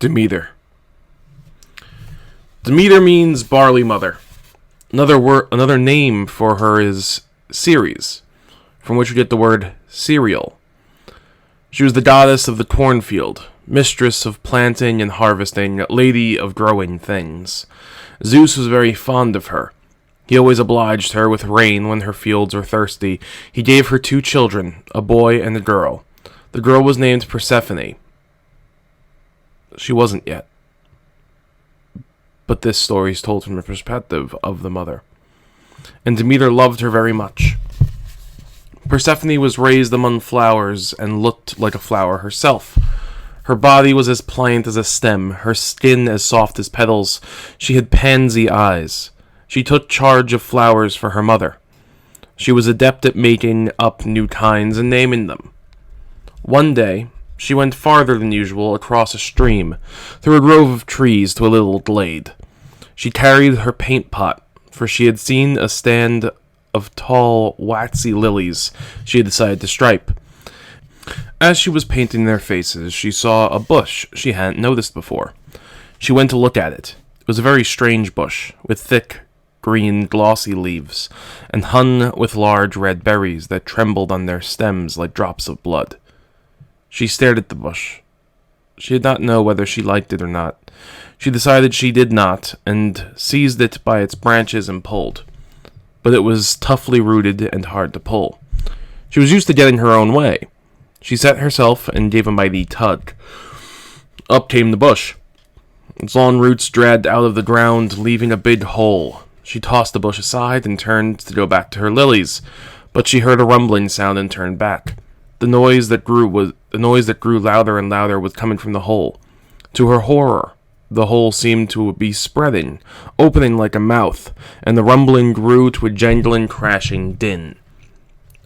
Demeter. Demeter means barley mother. Another name for her is Ceres, from which we get the word cereal. She was the goddess of the cornfield, mistress of planting and harvesting, lady of growing things. Zeus was very fond of her. He always obliged her with rain when her fields were thirsty. He gave her 2 children, a boy and a girl. The girl was named Persephone. She wasn't yet. But this story is told from the perspective of the mother. And Demeter loved her very much. Persephone was raised among flowers and looked like a flower herself. Her body was as pliant as a stem, her skin as soft as petals. She had pansy eyes. She took charge of flowers for her mother. She was adept at making up new kinds and naming them. One day, she went farther than usual across a stream, through a grove of trees to a little glade. She carried her paint pot, for she had seen a stand of tall, waxy lilies she had decided to stripe. As she was painting their faces, she saw a bush she hadn't noticed before. She went to look at it. It was a very strange bush, with thick, green, glossy leaves, and hung with large red berries that trembled on their stems like drops of blood. She stared at the bush. She did not know whether she liked it or not. She decided she did not, and seized it by its branches and pulled. But it was toughly rooted and hard to pull. She was used to getting her own way. She set herself and gave a mighty tug. Up came the bush. Its long roots dragged out of the ground, leaving a big hole. She tossed the bush aside and turned to go back to her lilies, but she heard a rumbling sound and turned back. The noise that grew louder and louder was coming from the hole. To her horror, the hole seemed to be spreading, opening like a mouth, and the rumbling grew to a jangling, crashing din.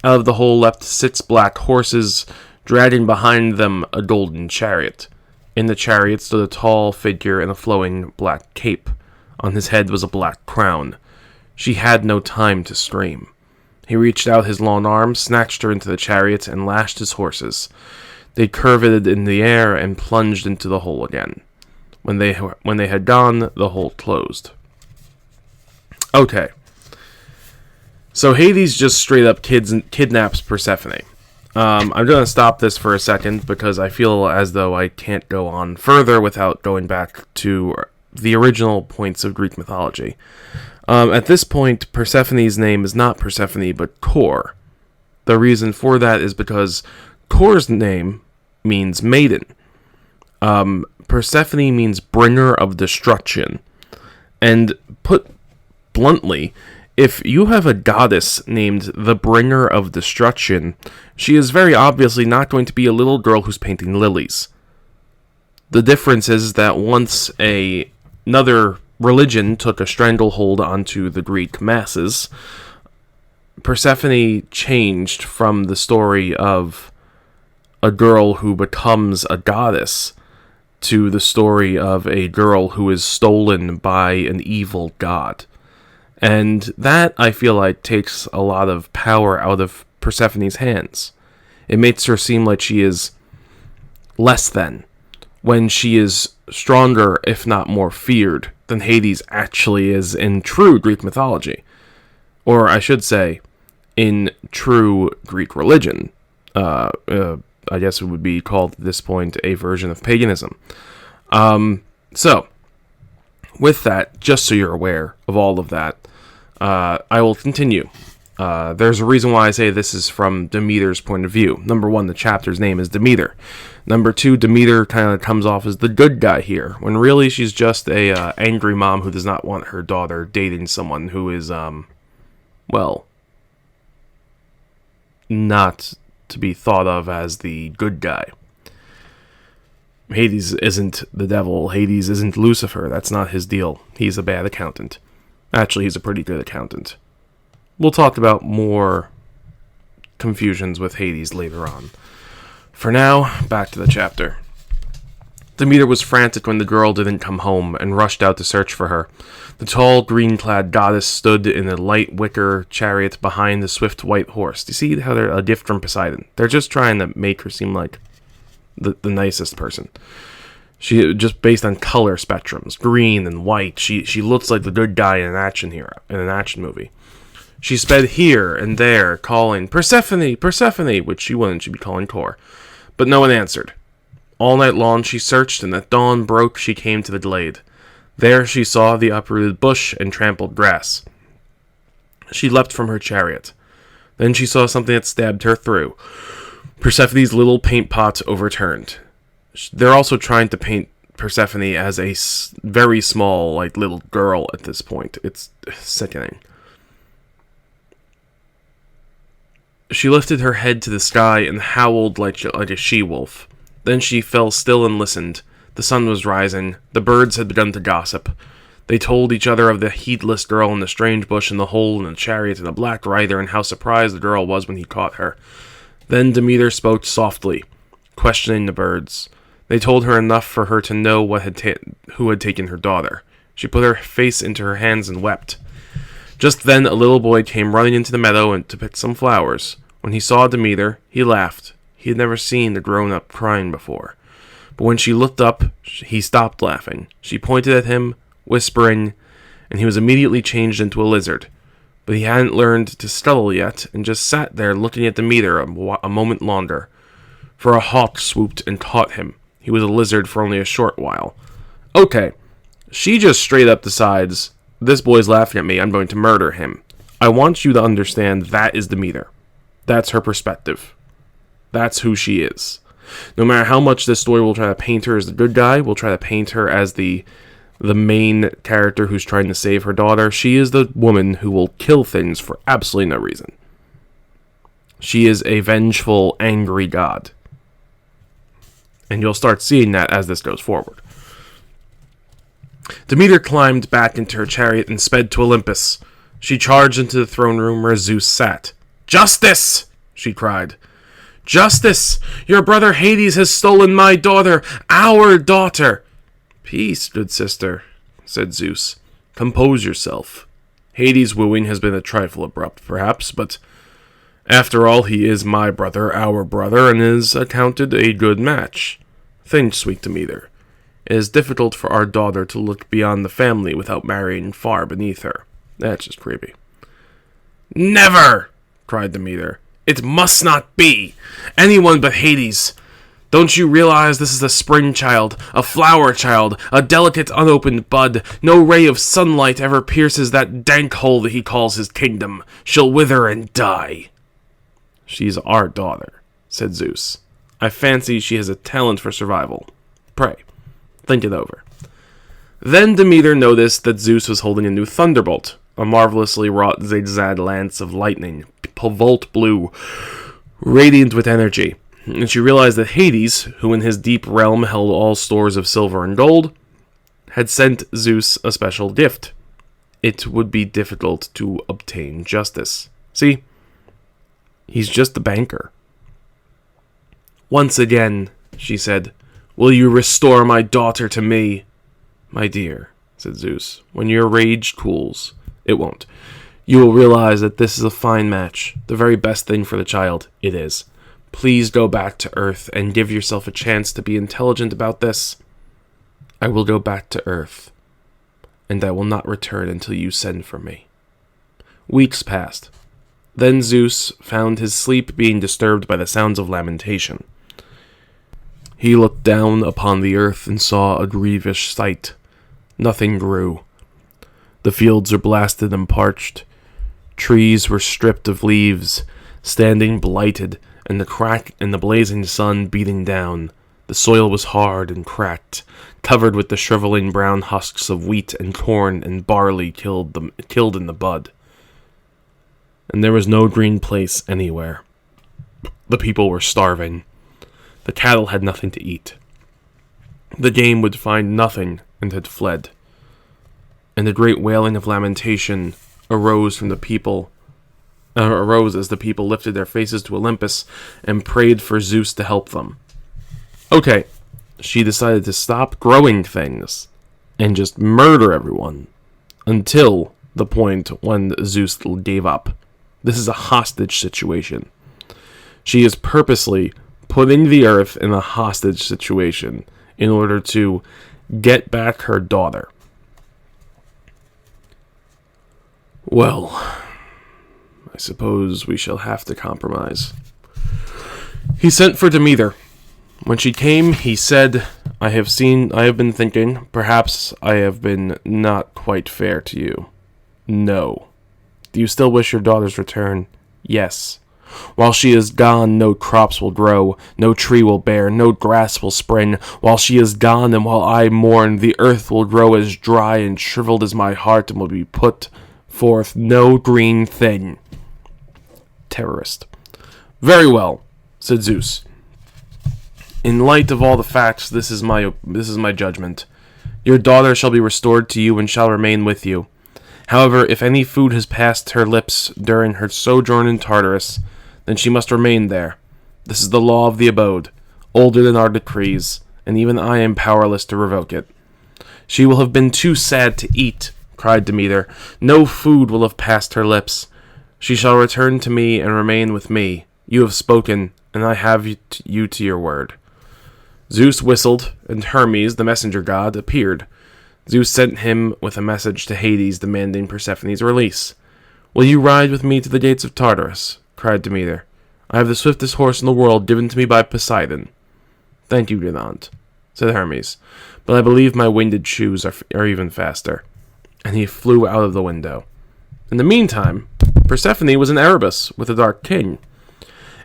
Out of the hole leapt 6 black horses, dragging behind them a golden chariot. In the chariot stood a tall figure in a flowing black cape. On his head was a black crown. She had no time to scream. He reached out his long arm, snatched her into the chariot, and lashed his horses. They curveted in the air and plunged into the hole again. When they had gone, the hole closed. Okay. So Hades just straight up kidnaps Persephone. I'm going to stop this for a second because I feel as though I can't go on further without going back to the original points of Greek mythology. At this point, Persephone's name is not Persephone, but Kor. The reason for that is because Kor's name means maiden. Persephone means bringer of destruction. And put bluntly, if you have a goddess named the bringer of destruction, she is very obviously not going to be a little girl who's painting lilies. The difference is that once another religion took a stranglehold onto the Greek masses, Persephone changed from the story of a girl who becomes a goddess to the story of a girl who is stolen by an evil god. And that, I feel like, takes a lot of power out of Persephone's hands. It makes her seem like she is less than, when she is stronger, if not more feared, than Hades actually is in true Greek mythology. Or, I should say, in true Greek religion. I guess it would be called at this point a version of paganism. So, with that, just so you're aware of all of that, I will continue. There's a reason why I say this is from Demeter's point of view. Number 1, the chapter's name is Demeter. Number 2, Demeter kind of comes off as the good guy here, when really she's just a angry mom who does not want her daughter dating someone who is, not to be thought of as the good guy. Hades isn't the devil. Hades isn't Lucifer. That's not his deal. He's a bad accountant. Actually, he's a pretty good accountant. We'll talk about more confusions with Hades later on. For now, back to the chapter. Demeter was frantic when the girl didn't come home and rushed out to search for her. The tall, green-clad goddess stood in a light wicker chariot behind the swift white horse. Do you see how they're a gift from Poseidon? They're just trying to make her seem like the nicest person. She just based on color spectrums, green and white. She looks like the good guy in an action hero in an action movie. She sped here and there, calling Persephone, Persephone, which she wouldn't. She'd be calling Kor, but no one answered. All night long she searched, and at dawn broke she came to the glade. There she saw the uprooted bush and trampled grass. She leapt from her chariot. Then she saw something that stabbed her through. Persephone's little paint pot overturned. They're also trying to paint Persephone as a very small, little girl at this point. It's sickening. She lifted her head to the sky and howled like a she-wolf. Then she fell still and listened. The sun was rising. The birds had begun to gossip. They told each other of the heedless girl in the strange bush and the hole in the chariot and the black rider, and how surprised the girl was when he caught her. Then Demeter spoke softly, questioning the birds. They told her enough for her to know who had taken her daughter. She put her face into her hands and wept. Just then a little boy came running into the meadow to pick some flowers. When he saw Demeter, he laughed. He had never seen a grown-up crying before. But when she looked up, he stopped laughing. She pointed at him, whispering, and he was immediately changed into a lizard. But he hadn't learned to scuttle yet, and just sat there looking at Demeter a moment longer. For a hawk swooped and caught him. He was a lizard for only a short while. Okay, she just straight up decides, this boy's laughing at me, I'm going to murder him. I want you to understand that is Demeter. That's her perspective. That's who she is. No matter how much this story will try to paint her as the good guy, will try to paint her as the main character who's trying to save her daughter, she is the woman who will kill things for absolutely no reason. She is a vengeful, angry god. And you'll start seeing that as this goes forward. Demeter climbed back into her chariot and sped to Olympus. She charged into the throne room where Zeus sat. "Justice!" she cried. "Justice! Your brother Hades has stolen my daughter, our daughter!" "Peace, good sister," said Zeus. "Compose yourself. Hades' wooing has been a trifle abrupt, perhaps, but after all, he is my brother, our brother, and is accounted a good match. Think, sweet Demeter. It is difficult for our daughter to look beyond the family without marrying far beneath her. That's just creepy." "Never!" cried Demeter. "It must not be! Anyone but Hades! Don't you realize this is a spring child, a flower child, a delicate unopened bud? No ray of sunlight ever pierces that dank hole that he calls his kingdom. She'll wither and die." "She's our daughter," said Zeus. "I fancy she has a talent for survival. Pray, think it over." Then Demeter noticed that Zeus was holding a new thunderbolt, a marvelously wrought zigzag lance of lightning, volt blue, radiant with energy. And she realized that Hades, who in his deep realm held all stores of silver and gold, had sent Zeus a special gift. It would be difficult to obtain justice. See, he's just a banker. "Once again," she said, "will you restore my daughter to me?" "My dear," said Zeus, "when your rage cools, it won't. You will realize that this is a fine match, the very best thing for the child. It is. Please go back to Earth and give yourself a chance to be intelligent about this." "I will go back to Earth, and I will not return until you send for me." Weeks passed. Then Zeus found his sleep being disturbed by the sounds of lamentation. He looked down upon the earth and saw a grievous sight. Nothing grew. The fields were blasted and parched. Trees were stripped of leaves, standing blighted, and the blazing sun beating down. The soil was hard and cracked, covered with the shriveling brown husks of wheat and corn and barley killed in the bud. And there was no green place anywhere. The people were starving. The cattle had nothing to eat. The game would find nothing and had fled. And a great wailing of lamentation arose as the people lifted their faces to Olympus and prayed for Zeus to help them. Okay, she decided to stop growing things and just murder everyone until the point when Zeus gave up. This is a hostage situation. She is purposely putting the earth in a hostage situation. in order to get back her daughter. Well, I suppose we shall have to compromise. He sent for Demeter. When she came, he said, I have been thinking, perhaps I have been not quite fair to you. No. Do you still wish your daughter's return? Yes. While she is gone, no crops will grow, no tree will bear, no grass will spring. While she is gone, and while I mourn, the earth will grow as dry and shriveled as my heart, and will be put forth no green thing. Terrorist. Very well, said Zeus. In light of all the facts, this is my judgment. Your daughter shall be restored to you and shall remain with you. However, if any food has passed her lips during her sojourn in Tartarus, then she must remain there. This is the law of the abode, older than our decrees, and even I am powerless to revoke it. She will have been too sad to eat, cried Demeter. No food will have passed her lips. She shall return to me and remain with me. You have spoken, and I have you to your word. Zeus whistled, and Hermes, the messenger god, appeared. Zeus sent him with a message to Hades demanding Persephone's release. Will you ride with me to the gates of Tartarus? Cried Demeter. I have the swiftest horse in the world given to me by Poseidon. Thank you, Gidant, said Hermes, but I believe my winged shoes are even faster. And he flew out of the window. In the meantime, Persephone was in Erebus with the Dark King.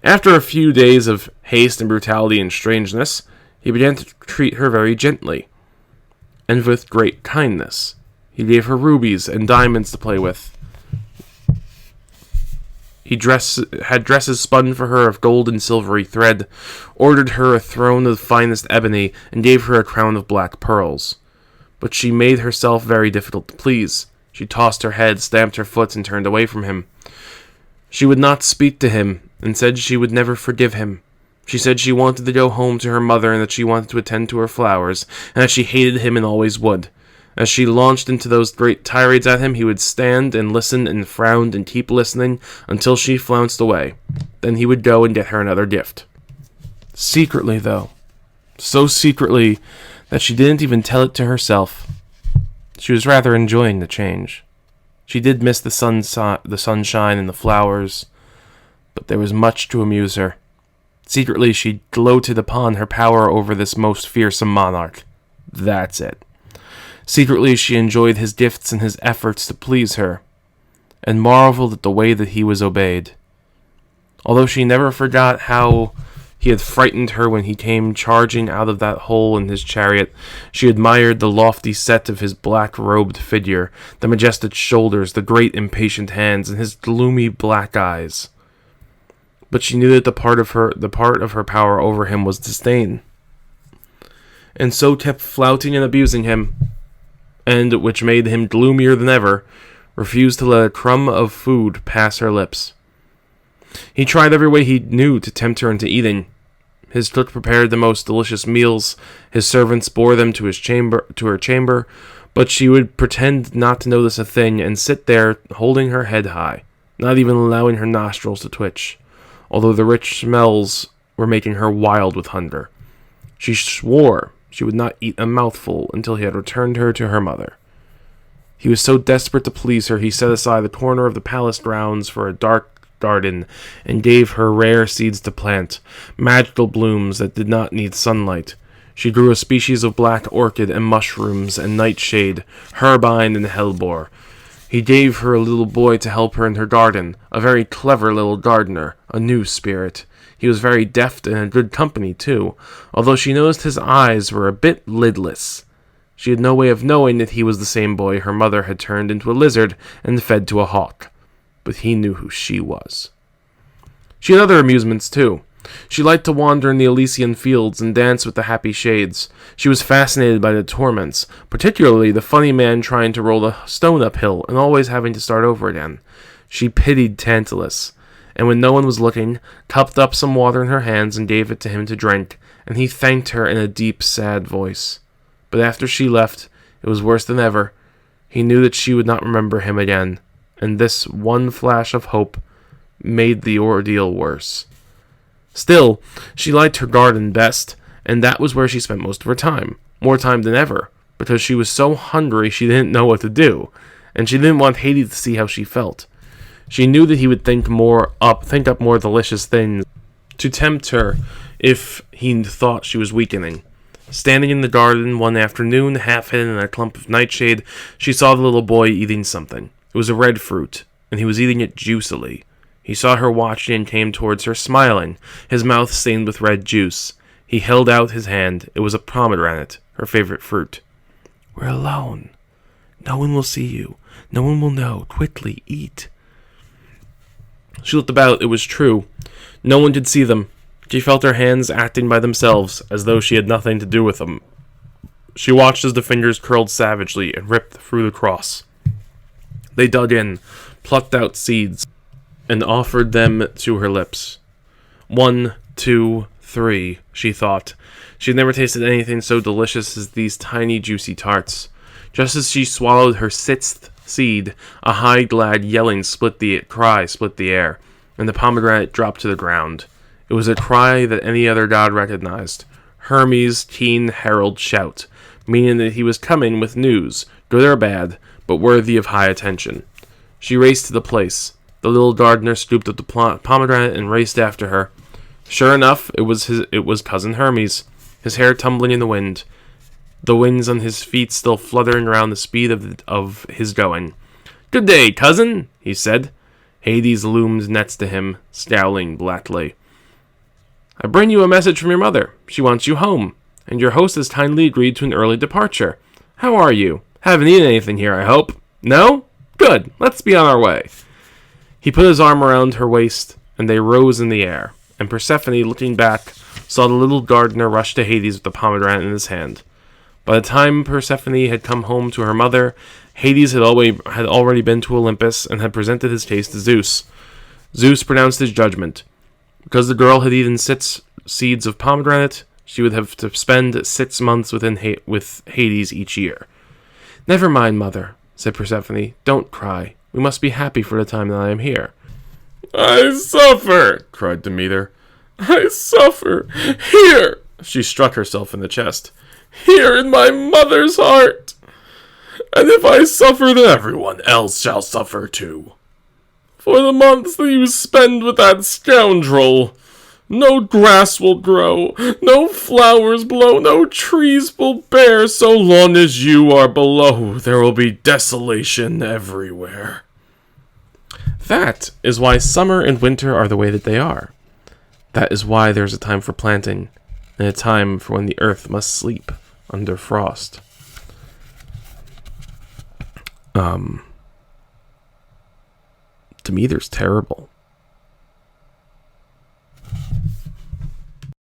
After a few days of haste and brutality and strangeness, he began to treat her very gently, and with great kindness. He gave her rubies and diamonds to play with. He had dresses spun for her of gold and silvery thread, ordered her a throne of finest ebony, and gave her a crown of black pearls. But she made herself very difficult to please. She tossed her head, stamped her foot, and turned away from him. She would not speak to him, and said she would never forgive him. She said she wanted to go home to her mother, and that she wanted to attend to her flowers, and that she hated him and always would. As she launched into those great tirades at him, he would stand and listen and frown and keep listening until she flounced away. Then he would go and get her another gift. Secretly, though. So secretly that she didn't even tell it to herself. She was rather enjoying the change. She did miss the sunshine and the flowers, but there was much to amuse her. Secretly, she gloated upon her power over this most fearsome monarch. That's it. Secretly, she enjoyed his gifts and his efforts to please her, and marveled at the way that he was obeyed. Although she never forgot how he had frightened her when he came charging out of that hole in his chariot, she admired the lofty set of his black-robed figure, the majestic shoulders, the great impatient hands, and his gloomy black eyes. But she knew that the part of her power over him was disdain, and so kept flouting and abusing him, and, which made him gloomier than ever, refused to let a crumb of food pass her lips. He tried every way he knew to tempt her into eating. His cook prepared the most delicious meals, his servants bore them to her chamber, but she would pretend not to notice a thing, and sit there holding her head high, not even allowing her nostrils to twitch, although the rich smells were making her wild with hunger. She swore she would not eat a mouthful until he had returned her to her mother. He was so desperate to please her, he set aside the corner of the palace grounds for a dark garden, and gave her rare seeds to plant, magical blooms that did not need sunlight. She grew a species of black orchid and mushrooms and nightshade, herbine and hellebore. He gave her a little boy to help her in her garden, a very clever little gardener, a new spirit. He was very deft and in good company, too, although she noticed his eyes were a bit lidless. She had no way of knowing that he was the same boy her mother had turned into a lizard and fed to a hawk. But he knew who she was. She had other amusements, too. She liked to wander in the Elysian fields and dance with the happy shades. She was fascinated by the torments, particularly the funny man trying to roll a stone uphill and always having to start over again. She pitied Tantalus, and when no one was looking, cupped up some water in her hands and gave it to him to drink, and he thanked her in a deep, sad voice. But after she left, it was worse than ever. He knew that she would not remember him again, and this one flash of hope made the ordeal worse. Still, she liked her garden best, and that was where she spent most of her time, more time than ever, because she was so hungry she didn't know what to do, and she didn't want Hades to see how she felt. She knew that he would think up more delicious things to tempt her if he thought she was weakening. Standing in the garden one afternoon, half hidden in a clump of nightshade, she saw the little boy eating something. It was a red fruit, and he was eating it juicily. He saw her watching and came towards her, smiling, his mouth stained with red juice. He held out his hand. It was a pomegranate, her favorite fruit. "We're alone. No one will see you. No one will know. Quickly, eat." She looked about. It was true. No one could see them. She felt her hands acting by themselves, as though she had nothing to do with them. She watched as the fingers curled savagely and ripped through the cross. They dug in, plucked out seeds, and offered them to her lips. 1, 2, 3, she thought. She had never tasted anything so delicious as these tiny, juicy tarts. Just as she swallowed her 6th seed, a high, glad yelling cry split the air, and the pomegranate dropped to the ground. It was a cry that any other god recognized. Hermes' keen herald shout, meaning that he was coming with news, good or bad, but worthy of high attention. She raced to the place. The little gardener scooped up the pomegranate and raced after her. Sure enough, it was cousin Hermes, his hair tumbling in the wind, the wings on his feet still fluttering around the speed of his going. "Good day, cousin," he said. Hades loomed next to him, scowling blackly. "I bring you a message from your mother. She wants you home, and your host has kindly agreed to an early departure. How are you? Haven't eaten anything here, I hope? No? Good. Let's be on our way." He put his arm around her waist, and they rose in the air, and Persephone, looking back, saw the little gardener rush to Hades with the pomegranate in his hand. By the time Persephone had come home to her mother, Hades had already been to Olympus and had presented his case to Zeus. Zeus pronounced his judgment. Because the girl had eaten 6 seeds of pomegranate, she would have to spend 6 months with Hades each year. "Never mind, mother," said Persephone. "Don't cry. We must be happy for the time that I am here." "I suffer," cried Demeter. "I suffer. Here!" She struck herself in the chest. "Here in my mother's heart. And if I suffer, then everyone else shall suffer too. For the months that you spend with that scoundrel, no grass will grow, no flowers blow, no trees will bear. So long as you are below, there will be desolation everywhere." That is why summer and winter are the way that they are. That is why there is a time for planting, and a time for when the earth must sleep under frost. Demeter's terrible.